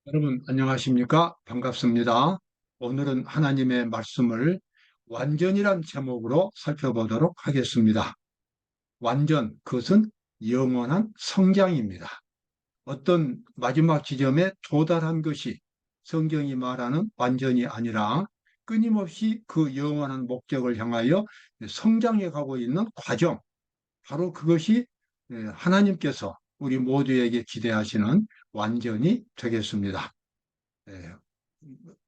여러분 안녕하십니까? 반갑습니다. 오늘은 하나님의 말씀을 완전이란 제목으로 살펴보도록 하겠습니다. 완전, 그것은 영원한 성장입니다. 어떤 마지막 지점에 도달한 것이 성경이 말하는 완전이 아니라 끊임없이 그 영원한 목적을 향하여 성장해 가고 있는 과정, 바로 그것이 하나님께서 우리 모두에게 기대하시는 완전이 되겠습니다. 예,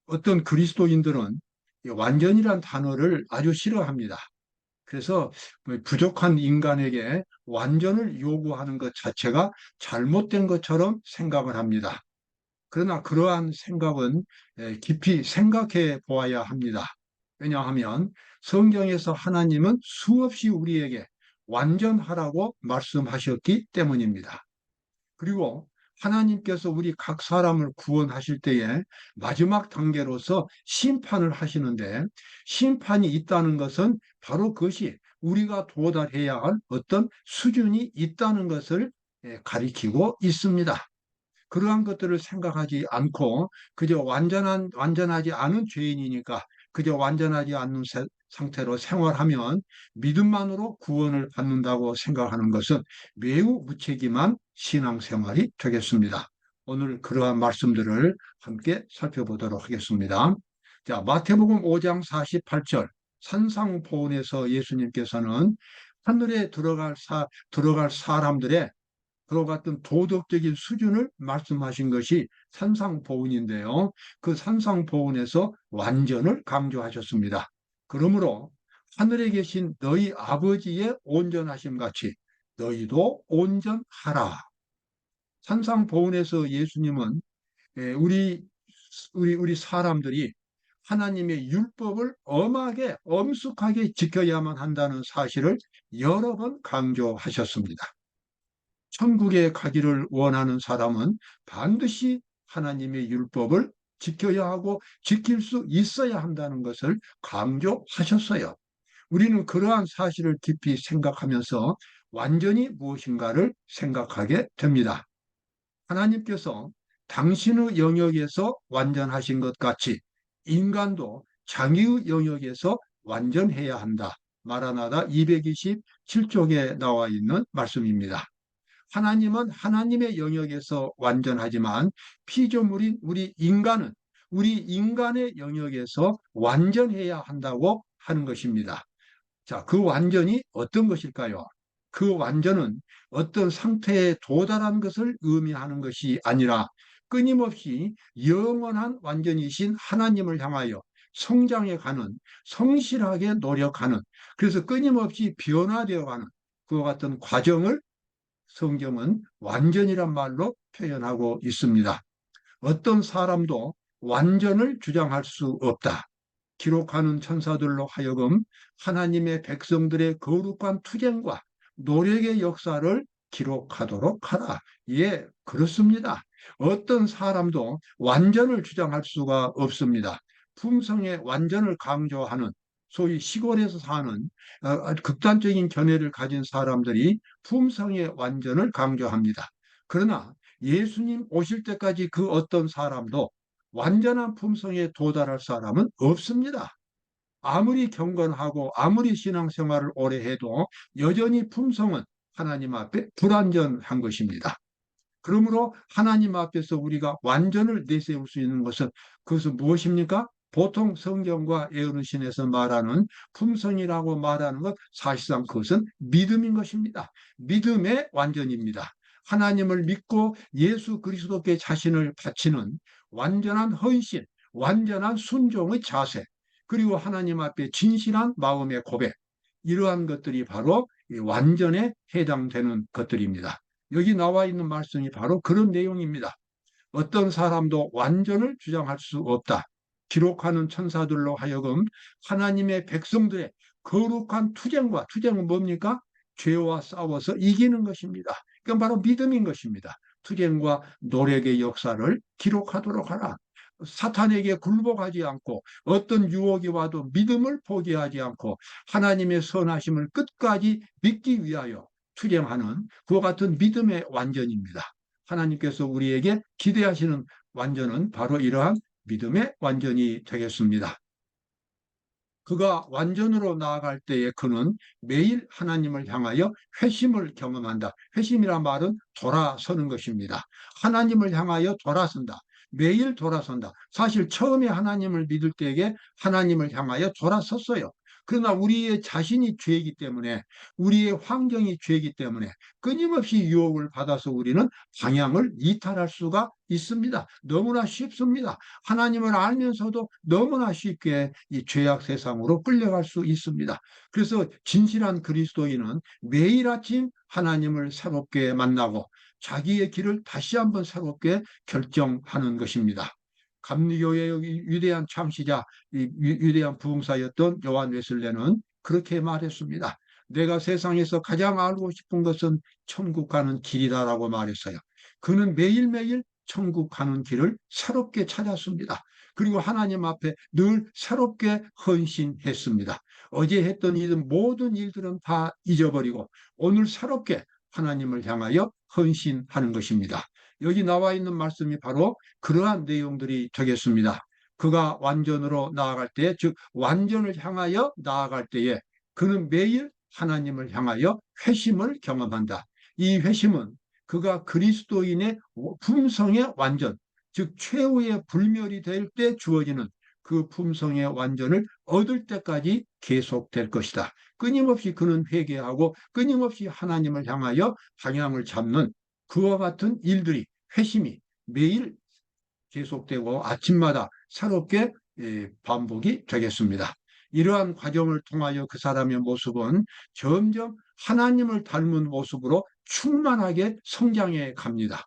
어떤 그리스도인들은 이 완전이란 단어를 아주 싫어합니다. 그래서 부족한 인간에게 완전을 요구하는 것 자체가 잘못된 것처럼 생각을 합니다. 그러나 그러한 생각은 깊이 생각해 보아야 합니다. 왜냐하면 성경에서 하나님은 수없이 우리에게 완전하라고 말씀하셨기 때문입니다. 그리고 하나님께서 우리 각 사람을 구원하실 때에 마지막 단계로서 심판을 하시는데, 심판이 있다는 것은 바로 그것이 우리가 도달해야 할 어떤 수준이 있다는 것을 가리키고 있습니다. 그러한 것들을 생각하지 않고 그저 완전하지 않은 죄인이니까 그저 완전하지 않는 상태로 생활하면 믿음만으로 구원을 받는다고 생각하는 것은 매우 무책임한 신앙생활이 되겠습니다. 오늘 그러한 말씀들을 함께 살펴보도록 하겠습니다. 자, 마태복음 5장 48절 산상보훈에서 예수님께서는 하늘에 들어갈 사람들의 그와 같은 도덕적인 수준을 말씀하신 것이 산상보훈인데요. 그 산상보훈에서 완전을 강조하셨습니다. 그러므로 하늘에 계신 너희 아버지의 온전하심 같이 너희도 온전하라. 산상보훈에서 예수님은 우리 사람들이 하나님의 율법을 엄하게 엄숙하게 지켜야만 한다는 사실을 여러 번 강조하셨습니다. 천국에 가기를 원하는 사람은 반드시 하나님의 율법을 지켜야 하고 지킬 수 있어야 한다는 것을 강조하셨어요. 우리는 그러한 사실을 깊이 생각하면서 완전히 무엇인가를 생각하게 됩니다. 하나님께서 당신의 영역에서 완전하신 것 같이 인간도 자기의 영역에서 완전해야 한다. 마라나다 227쪽에 나와 있는 말씀입니다. 하나님은 하나님의 영역에서 완전하지만 피조물인 우리 인간의 영역에서 완전해야 한다고 하는 것입니다. 자, 그 완전이 어떤 것일까요? 그 완전은 어떤 상태에 도달한 것을 의미하는 것이 아니라 끊임없이 영원한 완전이신 하나님을 향하여 성장해 가는, 성실하게 노력하는, 그래서 끊임없이 변화되어 가는 그와 같은 과정을 성경은 완전이란 말로 표현하고 있습니다. 어떤 사람도 완전을 주장할 수 없다. 기록하는 천사들로 하여금 하나님의 백성들의 거룩한 투쟁과 노력의 역사를 기록하도록 하라. 예, 그렇습니다. 어떤 사람도 완전을 주장할 수가 없습니다. 품성의 완전을 강조하는 소위 시골에서 사는 극단적인 견해를 가진 사람들이 품성의 완전을 강조합니다. 그러나 예수님 오실 때까지 그 어떤 사람도 완전한 품성에 도달할 사람은 없습니다. 아무리 경건하고 아무리 신앙생활을 오래 해도 여전히 품성은 하나님 앞에 불완전한 것입니다. 그러므로 하나님 앞에서 우리가 완전을 내세울 수 있는 것은 그것은 무엇입니까? 보통 성경과 예언신에서 말하는 품성이라고 말하는 것 사실상 그것은 믿음인 것입니다. 믿음의 완전입니다. 하나님을 믿고 예수 그리스도께 자신을 바치는 완전한 헌신, 완전한 순종의 자세, 그리고 하나님 앞에 진실한 마음의 고백, 이러한 것들이 바로 완전에 해당되는 것들입니다. 여기 나와 있는 말씀이 바로 그런 내용입니다. 어떤 사람도 완전을 주장할 수 없다. 기록하는 천사들로 하여금 하나님의 백성들의 거룩한 투쟁은 뭡니까? 죄와 싸워서 이기는 것입니다. 그건 바로 믿음인 것입니다. 투쟁과 노력의 역사를 기록하도록 하라. 사탄에게 굴복하지 않고 어떤 유혹이 와도 믿음을 포기하지 않고 하나님의 선하심을 끝까지 믿기 위하여 투쟁하는 그와 같은 믿음의 완전입니다. 하나님께서 우리에게 기대하시는 완전은 바로 이러한 믿음의 완전이 되겠습니다. 그가 완전으로 나아갈 때에 그는 매일 하나님을 향하여 회심을 경험한다. 회심이란 말은 돌아서는 것입니다. 하나님을 향하여 돌아선다. 매일 돌아선다. 사실 처음에 하나님을 믿을 때에 하나님을 향하여 돌아섰어요. 그러나 우리의 자신이 죄이기 때문에, 우리의 환경이 죄이기 때문에 끊임없이 유혹을 받아서 우리는 방향을 이탈할 수가 있습니다. 너무나 쉽습니다. 하나님을 알면서도 너무나 쉽게 이 죄악 세상으로 끌려갈 수 있습니다. 그래서 진실한 그리스도인은 매일 아침 하나님을 새롭게 만나고 자기의 길을 다시 한번 새롭게 결정하는 것입니다. 감리교의 위대한 창시자, 위대한 부흥사였던 요한 웨슬레는 그렇게 말했습니다. 내가 세상에서 가장 알고 싶은 것은 천국 가는 길이다라고 말했어요. 그는 매일매일 천국 가는 길을 새롭게 찾았습니다. 그리고 하나님 앞에 늘 새롭게 헌신했습니다. 어제 했던 모든 일들은 다 잊어버리고 오늘 새롭게 하나님을 향하여 헌신하는 것입니다. 여기 나와 있는 말씀이 바로 그러한 내용들이 되겠습니다. 그가 완전으로 나아갈 때, 즉 완전을 향하여 나아갈 때에 그는 매일 하나님을 향하여 회심을 경험한다. 이 회심은 그가 그리스도인의 품성의 완전, 즉 최후의 불멸이 될 때 주어지는 그 품성의 완전을 얻을 때까지 계속될 것이다. 끊임없이 그는 회개하고 끊임없이 하나님을 향하여 방향을 잡는 그와 같은 일들이, 회심이 매일 계속되고 아침마다 새롭게 반복이 되겠습니다. 이러한 과정을 통하여 그 사람의 모습은 점점 하나님을 닮은 모습으로 충만하게 성장해 갑니다.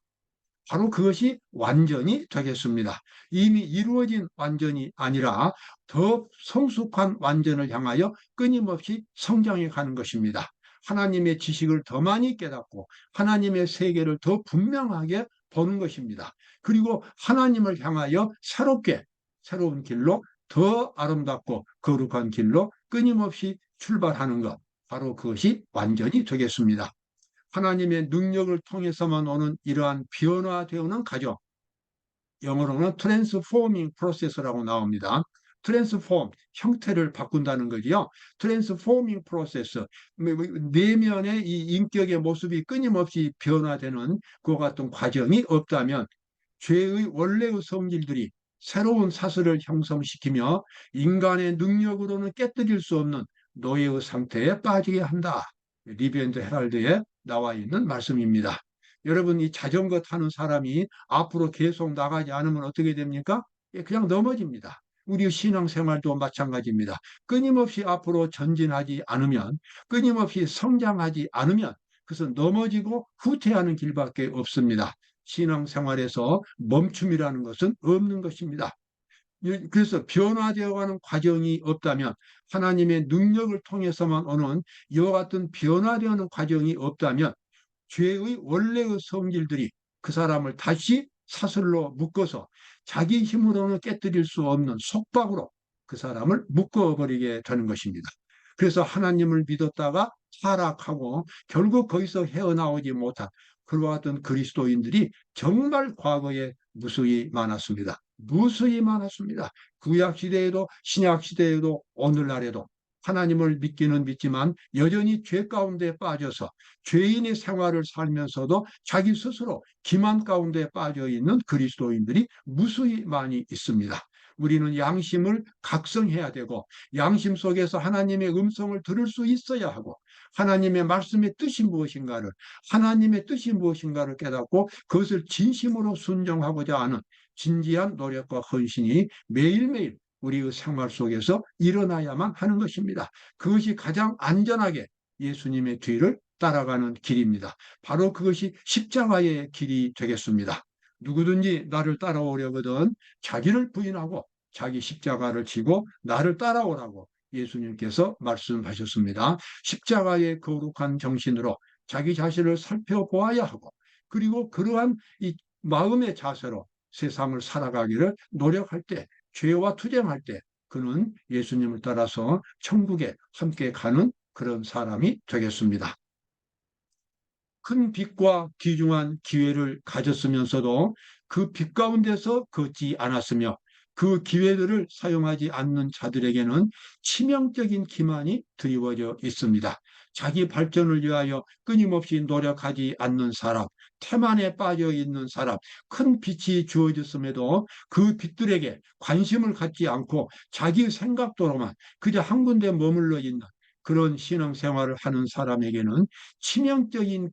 바로 그것이 완전이 되겠습니다. 이미 이루어진 완전이 아니라 더 성숙한 완전을 향하여 끊임없이 성장해 가는 것입니다. 하나님의 지식을 더 많이 깨닫고 하나님의 세계를 더 분명하게 보는 것입니다. 그리고 하나님을 향하여 새로운 길로, 더 아름답고 거룩한 길로 끊임없이 출발하는 것, 바로 그것이 완전이 되겠습니다. 하나님의 능력을 통해서만 오는 이러한 변화되어오는 과정, 영어로는 트랜스포밍 프로세스라고 나옵니다. 트랜스폼, 형태를 바꾼다는 거지요. 트랜스포밍 프로세스, 내면의 이 인격의 모습이 끊임없이 변화되는 그와 같은 과정이 없다면 죄의 원래의 성질들이 새로운 사슬을 형성시키며 인간의 능력으로는 깨뜨릴 수 없는 노예의 상태에 빠지게 한다. 리비앤드 헤럴드에 나와 있는 말씀입니다. 여러분, 이 자전거 타는 사람이 앞으로 계속 나가지 않으면 어떻게 됩니까? 그냥 넘어집니다. 우리 신앙생활도 마찬가지입니다. 끊임없이 앞으로 전진하지 않으면, 끊임없이 성장하지 않으면 그것은 넘어지고 후퇴하는 길밖에 없습니다. 신앙생활에서 멈춤이라는 것은 없는 것입니다. 그래서 변화되어가는 과정이 없다면, 하나님의 능력을 통해서만 오는 이와 같은 변화되어가는 과정이 없다면 죄의 원래의 성질들이 그 사람을 다시 사슬로 묶어서 자기 힘으로는 깨뜨릴 수 없는 속박으로 그 사람을 묶어버리게 되는 것입니다. 그래서 하나님을 믿었다가 타락하고 결국 거기서 헤어나오지 못한 그와 같은 그리스도인들이 정말 과거에 무수히 많았습니다. 무수히 많았습니다. 구약 시대에도 신약 시대에도 오늘날에도 하나님을 믿기는 믿지만 여전히 죄 가운데 빠져서 죄인의 생활을 살면서도 자기 스스로 기만 가운데 빠져 있는 그리스도인들이 무수히 많이 있습니다. 우리는 양심을 각성해야 되고 양심 속에서 하나님의 음성을 들을 수 있어야 하고 하나님의 말씀의 뜻이 무엇인가를, 하나님의 뜻이 무엇인가를 깨닫고 그것을 진심으로 순종하고자 하는 진지한 노력과 헌신이 매일매일 우리의 생활 속에서 일어나야만 하는 것입니다. 그것이 가장 안전하게 예수님의 뒤를 따라가는 길입니다. 바로 그것이 십자가의 길이 되겠습니다. 누구든지 나를 따라오려거든 자기를 부인하고 자기 십자가를 지고 나를 따라오라고 예수님께서 말씀하셨습니다. 십자가의 거룩한 정신으로 자기 자신을 살펴보아야 하고, 그리고 그러한 이 마음의 자세로 세상을 살아가기를 노력할 때, 죄와 투쟁할 때 그는 예수님을 따라서 천국에 함께 가는 그런 사람이 되겠습니다. 큰 빛과 귀중한 기회를 가졌으면서도 그 빛 가운데서 걷지 않았으며 그 기회들을 사용하지 않는 자들에게는 치명적인 기만이 드리워져 있습니다. 자기 발전을 위하여 끊임없이 노력하지 않는 사람, 태만에 빠져 있는 사람, 큰 빛이 주어졌음에도 그 빛들에게 관심을 갖지 않고 자기 생각도로만 그저 한 군데 머물러 있는 그런 신앙생활을 하는 사람에게는 치명적인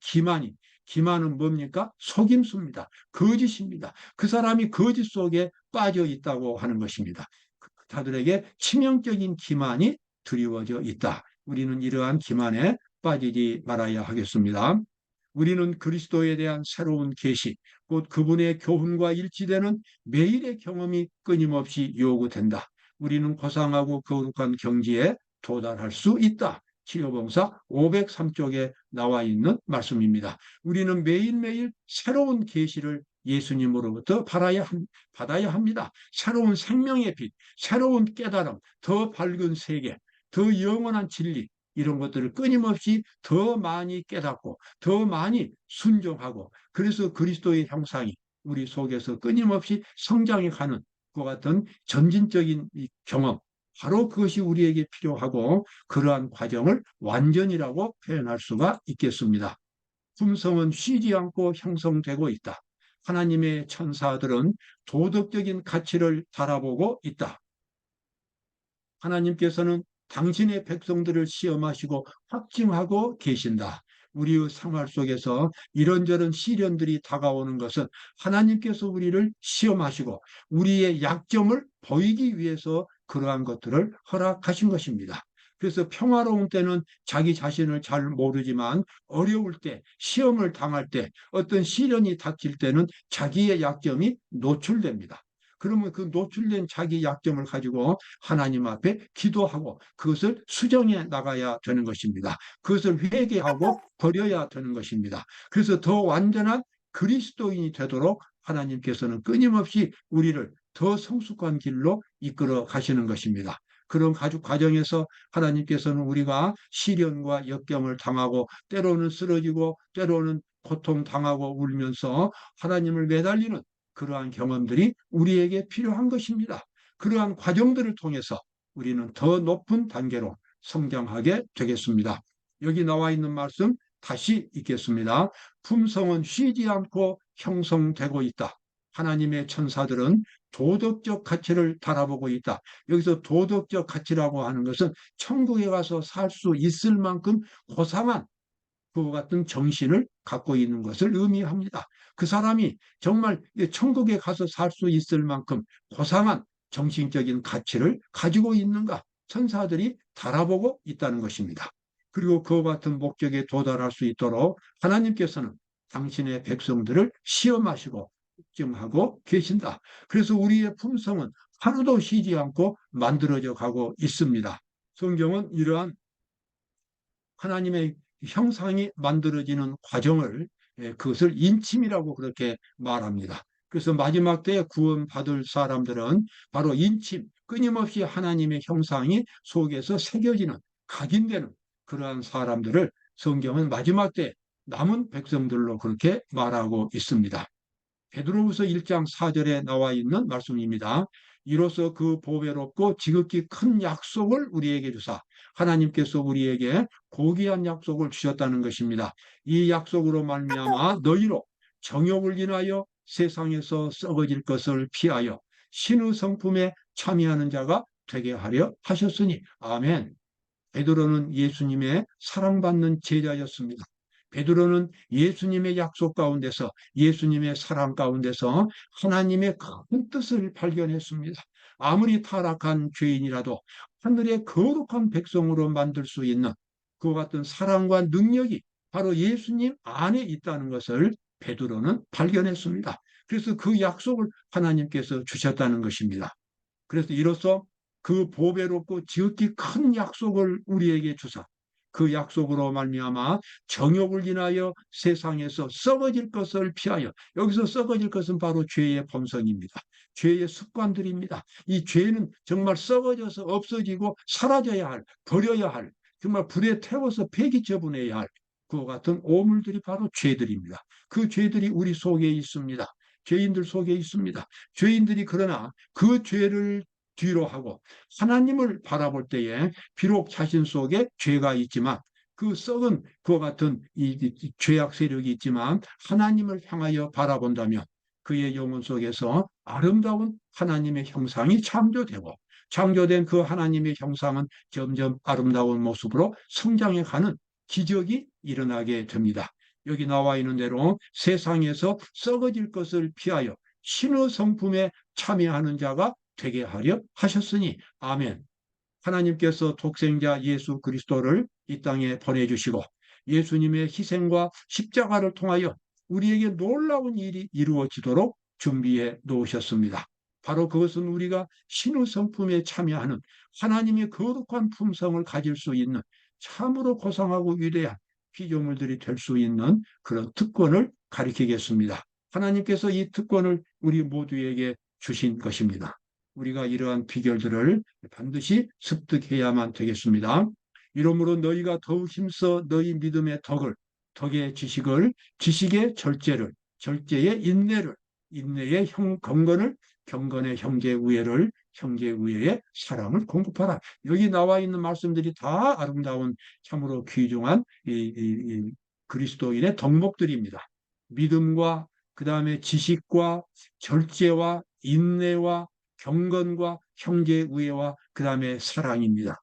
기만은 뭡니까? 속임수입니다. 거짓입니다. 그 사람이 거짓 속에 빠져 있다고 하는 것입니다. 자들에게 치명적인 기만이 드리워져 있다. 우리는 이러한 기만에 빠지지 말아야 하겠습니다. 우리는 그리스도에 대한 새로운 계시, 곧 그분의 교훈과 일치되는 매일의 경험이 끊임없이 요구된다. 우리는 고상하고 거룩한 경지에 도달할 수 있다. 치료봉사 503쪽에 나와 있는 말씀입니다. 우리는 매일매일 새로운 계시를 예수님으로부터 받아야 합니다. 새로운 생명의 빛, 새로운 깨달음, 더 밝은 세계, 더 영원한 진리, 이런 것들을 끊임없이 더 많이 깨닫고 더 많이 순종하고, 그래서 그리스도의 형상이 우리 속에서 끊임없이 성장해 가는 것 같은 점진적인 경험, 바로 그것이 우리에게 필요하고, 그러한 과정을 완전이라고 표현할 수가 있겠습니다. 품성은 쉬지 않고 형성되고 있다. 하나님의 천사들은 도덕적인 가치를 바라보고 있다. 하나님께서는 당신의 백성들을 시험하시고 확증하고 계신다. 우리의 생활 속에서 이런저런 시련들이 다가오는 것은 하나님께서 우리를 시험하시고 우리의 약점을 보이기 위해서 그러한 것들을 허락하신 것입니다. 그래서 평화로운 때는 자기 자신을 잘 모르지만 어려울 때, 시험을 당할 때, 어떤 시련이 닥칠 때는 자기의 약점이 노출됩니다. 그러면 그 노출된 자기 약점을 가지고 하나님 앞에 기도하고 그것을 수정해 나가야 되는 것입니다. 그것을 회개하고 버려야 되는 것입니다. 그래서 더 완전한 그리스도인이 되도록 하나님께서는 끊임없이 우리를 더 성숙한 길로 이끌어 가시는 것입니다. 그런 가족 과정에서 하나님께서는 우리가 시련과 역경을 당하고 때로는 쓰러지고 때로는 고통당하고 울면서 하나님을 매달리는 그러한 경험들이 우리에게 필요한 것입니다. 그러한 과정들을 통해서 우리는 더 높은 단계로 성장하게 되겠습니다. 여기 나와 있는 말씀 다시 읽겠습니다. 품성은 쉬지 않고 형성되고 있다. 하나님의 천사들은 도덕적 가치를 바라보고 있다. 여기서 도덕적 가치라고 하는 것은 천국에 가서 살 수 있을 만큼 고상한 그와 같은 정신을 갖고 있는 것을 의미합니다. 그 사람이 정말 천국에 가서 살 수 있을 만큼 고상한 정신적인 가치를 가지고 있는가, 천사들이 달아보고 있다는 것입니다. 그리고 그와 같은 목적에 도달할 수 있도록 하나님께서는 당신의 백성들을 시험하시고 걱정하고 계신다. 그래서 우리의 품성은 하루도 쉬지 않고 만들어져 가고 있습니다. 성경은 이러한 하나님의 형상이 만들어지는 과정을, 그것을 인침이라고 그렇게 말합니다. 그래서 마지막 때에 구원받을 사람들은 바로 인침, 끊임없이 하나님의 형상이 속에서 새겨지는, 각인되는 그러한 사람들을 성경은 마지막 때 남은 백성들로 그렇게 말하고 있습니다. 베드로후서 1장 4절에 나와 있는 말씀입니다. 이로써 그 보배롭고 지극히 큰 약속을 우리에게 주사 하나님께서 우리에게 고귀한 약속을 주셨다는 것입니다. 이 약속으로 말미암아 너희로 정욕을 인하여 세상에서 썩어질 것을 피하여 신의 성품에 참여하는 자가 되게 하려 하셨으니. 아멘. 베드로는 예수님의 사랑받는 제자였습니다. 베드로는 예수님의 약속 가운데서, 예수님의 사랑 가운데서 하나님의 큰 뜻을 발견했습니다. 아무리 타락한 죄인이라도 하늘의 거룩한 백성으로 만들 수 있는 그와 같은 사랑과 능력이 바로 예수님 안에 있다는 것을 베드로는 발견했습니다. 그래서 그 약속을 하나님께서 주셨다는 것입니다. 그래서 이로써 그 보배롭고 지극히 큰 약속을 우리에게 주사 그 약속으로 말미암아 정욕을 인하여 세상에서 썩어질 것을 피하여, 여기서 썩어질 것은 바로 죄의 본성입니다. 죄의 습관들입니다. 이 죄는 정말 썩어져서 없어지고 사라져야 할, 버려야 할, 정말 불에 태워서 폐기 처분해야 할 그와 같은 오물들이 바로 죄들입니다. 그 죄들이 우리 속에 있습니다. 죄인들 속에 있습니다. 죄인들이 그러나 그 죄를 뒤로 하고 하나님을 바라볼 때에 비록 자신 속에 죄가 있지만 그 썩은 그와 같은 이 죄악 세력이 있지만 하나님을 향하여 바라본다면 그의 영혼 속에서 아름다운 하나님의 형상이 창조되고 창조된 그 하나님의 형상은 점점 아름다운 모습으로 성장해 가는 기적이 일어나게 됩니다. 여기 나와 있는 대로 세상에서 썩어질 것을 피하여 신의 성품에 참여하는 자가 되게 하려 하셨으니 아멘. 하나님께서 독생자 예수 그리스도를 이 땅에 보내주시고 예수님의 희생과 십자가를 통하여 우리에게 놀라운 일이 이루어지도록 준비해 놓으셨습니다. 바로 그것은 우리가 신의 성품에 참여하는 하나님의 거룩한 품성을 가질 수 있는 참으로 고상하고 위대한 피조물들이 될 수 있는 그런 특권을 가리키겠습니다. 하나님께서 이 특권을 우리 모두에게 주신 것입니다. 우리가 이러한 비결들을 반드시 습득해야만 되겠습니다. 이러므로 너희가 더욱 힘써 너희 믿음의 덕을, 덕의 지식을, 지식의 절제를, 절제의 인내를, 인내의 경건을, 경건의 형제우애를, 형제우애의 사랑을 공급하라. 여기 나와 있는 말씀들이 다 아름다운 참으로 귀중한 이 그리스도인의 덕목들입니다. 믿음과 그 다음에 지식과 절제와 인내와 경건과 형제우애와 그 다음에 사랑입니다.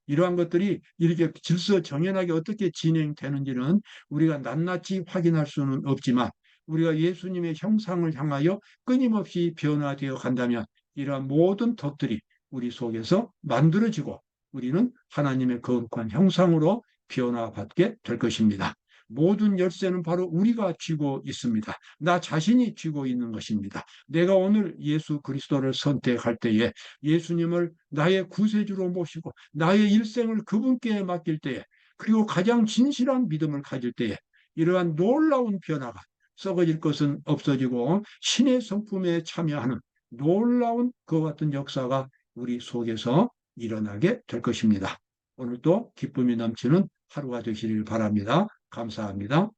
이러한 것들이 이렇게 질서 정연하게 어떻게 진행되는지는 우리가 낱낱이 확인할 수는 없지만 우리가 예수님의 형상을 향하여 끊임없이 변화되어 간다면 이러한 모든 덕들이 우리 속에서 만들어지고 우리는 하나님의 거룩한 형상으로 변화받게 될 것입니다. 모든 열쇠는 바로 우리가 쥐고 있습니다. 나 자신이 쥐고 있는 것입니다. 내가 오늘 예수 그리스도를 선택할 때에 예수님을 나의 구세주로 모시고 나의 일생을 그분께 맡길 때에 그리고 가장 진실한 믿음을 가질 때에 이러한 놀라운 변화가 썩어질 것은 없어지고 신의 성품에 참여하는 놀라운 그와 같은 역사가 우리 속에서 일어나게 될 것입니다. 오늘도 기쁨이 넘치는 하루가 되시길 바랍니다. 감사합니다.